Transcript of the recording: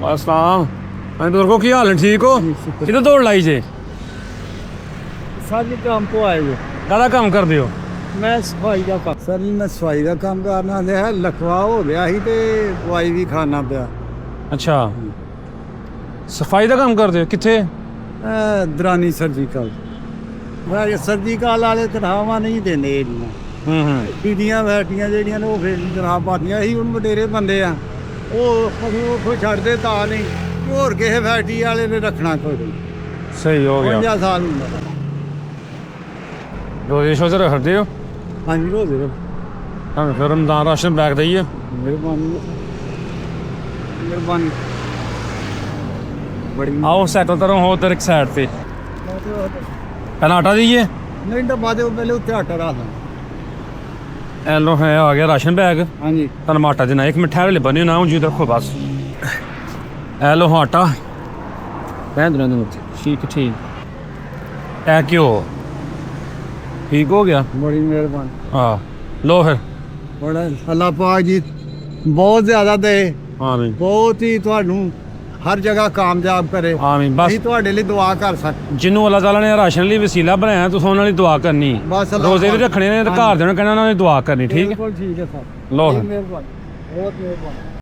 अस्सलाम। को की हाल है, ठीक हो? कितने दौड़ लाई जे? सर जी काम तो आए जो काहदा काम कर दियो? मैं सफाई का काम सर जी मैं सफाई का काम करना है लखवा हो गया ही ते दवाई भी खाना पिया अच्छा सफाई का काम कर दियो किथे? दरानी सर्जिकल मैं सर्जिकल वाले तनखावां नहीं देंदे पीड़ियां बैठियां ਜਿਹੜੀਆਂ ਨੇ ਉਹ ਫਿਰ ਤਨਖਾਹ ਪਾਦੀਆਂ ਸੀ ਹੁਣ ਵਡੇਰੇ ਬੰਦੇ ਆ ਉਹ ਉਹ ਛੱਡਦੇ ਤਾਂ ਨਹੀਂ ਹੋਰ ਕਿਸੇ ਫੈਕਟਰੀ ਵਾਲੇ ਨੇ ਰੱਖਣਾ ਕੋਈ सही हो गया 50 ਸਾਲ ਹੁੰਦਾ रोजे शोजे रखते हो? ਹਾਂਜੀ ਰੋਜ਼ੇ हमें फिर रमजान राशन बैग दइए। ਮਿਹਰਬਾਨੀ ਮਿਹਰਬਾਨੀ बड़ी आओ सेटल करो हो उधर एक साइड पे पहला आटा दीजिए। नहीं तो बाद में पहले उत्ते आटा रख ए लो है आ गया राशन बैग। हाँ जी तन आटा देना एक मिठा वाले बने ना जी रखो बस। ए लो आटा ठीक ठीक ए क्यों ठीक हो गया? बड़ी मेहरबानी हाँ लो फिर बड़ा अल्लाह पाक जी बहुत ज़्यादा दे आमीन बहुत ही ਤੁਹਾਨੂੰ हर जगह कामयाब करे आमीन बस ਅਸੀਂ ਤੁਹਾਡੇ ਲਈ ਦੁਆ ਕਰ ਸਕਦੇ जिन्हों अल्लाह ताला ने राशन ਲਈ वसीला बनाया तुस ਉਹਨਾਂ ਲਈ ਦੁਆ ਕਰਨੀ ਬਸ ਅੱਲਾਹ ਰੋਜ਼ੇ ਵੀ ਰੱਖਣੇ ਨੇ ਤੇ ਘਰ ਦੇ ਨੂੰ ਕਹਿਣਾ ਉਹਨਾਂ ਦੀ ਦੁਆ ਕਰਨੀ ठीक है ਬਿਲਕੁਲ ਠੀਕ ਹੈ ਸਰ लो ਮਿਹਰਬਾਨੀ ਬਹੁਤ ਮਿਹਰਬਾਨੀ